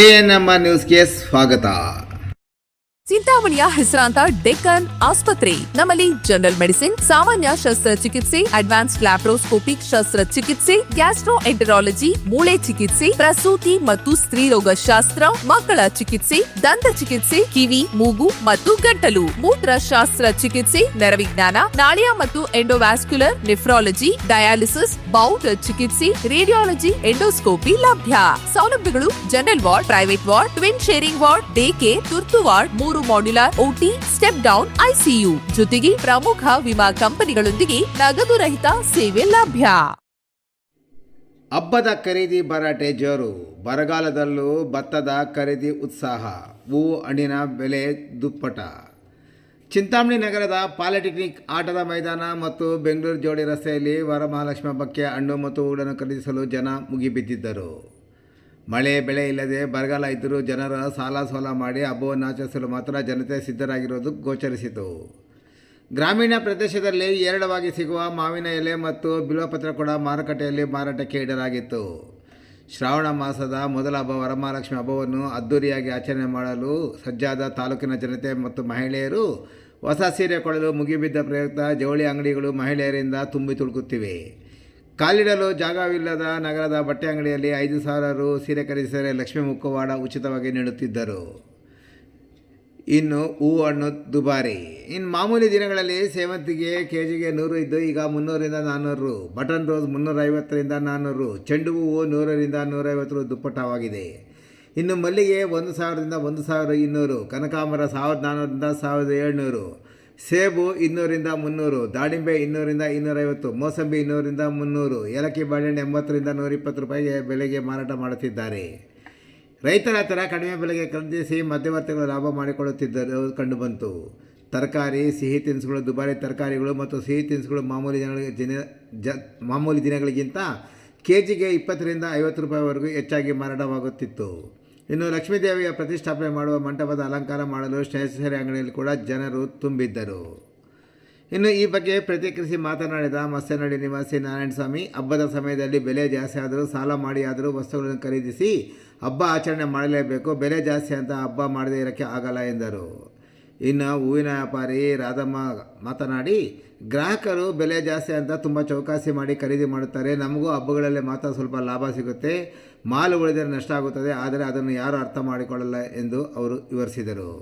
ANM ನ್ಯೂಸ್ಗೆ ಸ್ವಾಗತ. ಚಿಂತಾಮಣಿಯ ಹೆಸರಾಂತ ಡೆಕ್ಕನ್ ಆಸ್ಪತ್ರೆ. ನಮ್ಮಲ್ಲಿ ಜನರಲ್ ಮೆಡಿಸಿನ್, ಸಾಮಾನ್ಯ ಶಸ್ತ್ರಚಿಕಿತ್ಸೆ, ಅಡ್ವಾನ್ಸ್ಡ್ ಲ್ಯಾಪ್ರೋಸ್ಕೋಪಿಕ್ ಶಸ್ತ್ರಚಿಕಿತ್ಸೆ, ಗ್ಯಾಸ್ಟ್ರೋಎಂಟರಾಲಜಿ, ಮೂಳೆ ಚಿಕಿತ್ಸೆ, ಪ್ರಸೂತಿ ಮತ್ತು ಸ್ತ್ರೀರೋಗ ಶಾಸ್ತ್ರ, ಮಕ್ಕಳ ಚಿಕಿತ್ಸೆ, ದಂತ ಚಿಕಿತ್ಸೆ, ಕಿವಿ, ಮೂಗು ಮತ್ತು ಗಂಟಲು, ಮೂತ್ರಶಾಸ್ತ್ರ ಚಿಕಿತ್ಸೆ, ನರವಿಜ್ಞಾನ, ನಾಳಿಯ ಮತ್ತು ಎಂಡೋವ್ಯಾಸ್ಕ್ಯುಲರ್, ನೆಫ್ರಾಲಜಿ, ಡಯಾಲಿಸಿಸ್, ಬೌಲ್ ಚಿಕಿತ್ಸೆ, ರೇಡಿಯಾಲಜಿ, ಎಂಡೋಸ್ಕೋಪಿ ಲಭ್ಯ. ಸೌಲಭ್ಯಗಳು: general ward, private ward, twin sharing ward, day care, ತುರ್ತು ward, 3 modular OT, step down ICU, ಜೊತೆಗೆ ಪ್ರಮುಖ ವಿಮಾ ಕಂಪನಿಗಳೊಂದಿಗೆ ನಗದು ರಹಿತ ಸೇವೆ ಲಭ್ಯ. ಹಬ್ಬದ ಖರೀದಿ ಭರಾಟೆ ಜೋರು. ಬರಗಾಲದಲ್ಲೂ ಭತ್ತದ ಖರೀದಿ ಉತ್ಸಾಹ. ಹೂವು ಹಣ್ಣಿನ ಬೆಲೆ ದುಪ್ಪಟ. ಚಿಂತಾಮಣಿ ನಗರದ ಪಾಲಿಟೆಕ್ನಿಕ್ ಆಟದ ಮೈದಾನ ಮತ್ತು ಬೆಂಗಳೂರು ಜೋಡಿ ರಸ್ತೆಯಲ್ಲಿ ವರಮಹಾಲಕ್ಷ್ಮಿ ಹಬ್ಬಕ್ಕೆ ಹಣ್ಣು ಮತ್ತು ಹೂಗಳನ್ನು ಖರೀದಿಸಲು ಜನ ಮುಗಿಬಿದ್ದಿದ್ದರು. ಮಳೆ ಬೆಳೆ ಇಲ್ಲದೆ ಬರಗಾಲ ಇದ್ದರೂ ಜನರ ಸಾಲ ಸೋಲ ಮಾಡಿ ಹಬ್ಬವನ್ನು ಆಚರಿಸಲು ಮಾತ್ರ ಜನತೆ ಸಿದ್ಧರಾಗಿರುವುದು ಗೋಚರಿಸಿತು. ಗ್ರಾಮೀಣ ಪ್ರದೇಶದಲ್ಲಿ ಹೇರಳವಾಗಿ ಸಿಗುವ ಮಾವಿನ ಎಲೆ ಮತ್ತು ಬಿಲ್ವಪತ್ರ ಕೂಡ ಮಾರುಕಟ್ಟೆಯಲ್ಲಿ ಮಾರಾಟಕ್ಕೆ ಇಡಲಾಗಿತ್ತು. ಶ್ರಾವಣ ಮಾಸದ ಮೊದಲ ಹಬ್ಬ ವರಮಹಾಲಕ್ಷ್ಮಿ ಹಬ್ಬವನ್ನು ಅದ್ದೂರಿಯಾಗಿ ಆಚರಣೆ ಮಾಡಲು ಸಜ್ಜಾದ ತಾಲೂಕಿನ ಜನತೆ ಮತ್ತು ಮಹಿಳೆಯರು ಹೊಸ ಸೀರೆ ಕೊಳ್ಳಲು ಮುಗಿಬಿದ್ದ ಪ್ರಯುಕ್ತ ಜವಳಿ ಅಂಗಡಿಗಳು ಮಹಿಳೆಯರಿಂದ ತುಂಬಿ ತುಳುಕುತ್ತಿವೆ. ಕಾಲಿಡಲು ಜಾಗವಿಲ್ಲದ ನಗರದ ಬಟ್ಟೆ ಅಂಗಡಿಯಲ್ಲಿ 5,000 ರು ಸೀರೆ ಖರೀದಿಸಿದರೆ ಲಕ್ಷ್ಮೀ ಮುಖವಾಡ ಉಚಿತವಾಗಿ ನೀಡುತ್ತಿದ್ದರು. ಇನ್ನು ಹೂವು ಹಣ್ಣು ದುಬಾರಿ. ಮಾಮೂಲಿ ದಿನಗಳಲ್ಲಿ ಸೇವಂತಿಗೆ ಕೆಜಿಗೆ 100 ಇದ್ದು ಈಗ 300ರಿಂದ 400 ರು, ಬಟನ್ ರೋಸ್ 350ರಿಂದ 400 ರು, ಚೆಂಡು ಹೂವು 100ರಿಂದ 150 ರು ದುಪ್ಪಟ್ಟವಾಗಿದೆ. ಇನ್ನು ಮಲ್ಲಿಗೆ 1,000ರಿಂದ 1,200, ಕನಕಾಂಬರ 1,400ರಿಂದ 1,700, ಸೇಬು 200ರಿಂದ 300, ದಾಳಿಂಬೆ 200ರಿಂದ 250, ಮೋಸಂಬಿ 200ರಿಂದ 300, ಏಲಕ್ಕಿ ಬಾಳೆಹಣ್ಣು 80ರಿಂದ 120 ರೂಪಾಯಿಗೆ ಬೆಲೆಗೆ ಮಾರಾಟ ಮಾಡುತ್ತಿದ್ದಾರೆ. ರೈತರ ಹತ್ತಿರ ಕಡಿಮೆ ಬೆಲೆಗೆ ಖರೀದಿಸಿ ಮಧ್ಯವರ್ತಿಗಳು ಲಾಭ ಮಾಡಿಕೊಳ್ಳುತ್ತಿದ್ದರು ಕಂಡುಬಂತು. ತರಕಾರಿ, ಸಿಹಿ ತಿನಿಸುಗಳು, ದುಬಾರಿ ತರಕಾರಿಗಳು ಮತ್ತು ಸಿಹಿ ತಿನಿಸುಗಳು ಮಾಮೂಲಿ ದಿನಗಳಿಗಿಂತ ಕೆಜಿಗೆ 20ರಿಂದ 50 ರೂಪಾಯಿವರೆಗೂ ಹೆಚ್ಚಾಗಿ ಮಾರಾಟವಾಗುತ್ತಿತ್ತು. ಇನ್ನು ಲಕ್ಷ್ಮೀದೇವಿಯ ಪ್ರತಿಷ್ಠಾಪನೆ ಮಾಡುವ ಮಂಟಪದ ಅಲಂಕಾರ ಮಾಡಲು ಸ್ಟೇಷನರಿ ಅಂಗಡಿಯಲ್ಲಿ ಕೂಡ ಜನರು ತುಂಬಿದ್ದರು. ಇನ್ನು ಈ ಬಗ್ಗೆ ಪ್ರತಿಕ್ರಿಯಿಸಿ ಮಾತನಾಡಿದ ಮಸ್ಯನಹಳ್ಳಿ ನಿವಾಸಿ ನಾರಾಯಣಸ್ವಾಮಿ, ಹಬ್ಬದ ಸಮಯದಲ್ಲಿ ಬೆಲೆ ಜಾಸ್ತಿ ಆದರೂ ಸಾಲ ಮಾಡಿ ಆದರೂ ವಸ್ತುಗಳನ್ನು ಖರೀದಿಸಿ ಹಬ್ಬ ಆಚರಣೆ ಮಾಡಲೇಬೇಕು. ಬೆಲೆ ಜಾಸ್ತಿ ಅಂತ ಹಬ್ಬ ಮಾಡದೇ ಇರೋಕ್ಕೆ ಆಗಲ್ಲ ಎಂದರು. ಇನ್ನು ಹೂವಿನ ವ್ಯಾಪಾರಿ ರಾಧಮ್ಮ ಮಾತನಾಡಿ, ಗ್ರಾಹಕರು ಬೆಲೆ ಜಾಸ್ತಿ ಅಂತ ತುಂಬ ಚೌಕಾಸಿ ಮಾಡಿ ಖರೀದಿ ಮಾಡುತ್ತಾರೆ. ನಮಗೂ ಹಬ್ಬಗಳಲ್ಲೇ ಮಾತ್ರ ಸ್ವಲ್ಪ ಲಾಭ ಸಿಗುತ್ತೆ, ಮಾಲು ಉಳಿದರೆ ನಷ್ಟ ಆಗುತ್ತದೆ, ಆದರೆ ಅದನ್ನು ಯಾರೂ ಅರ್ಥ ಮಾಡಿಕೊಳ್ಳಲ್ಲ ಎಂದು ಅವರು ವಿವರಿಸಿದರು.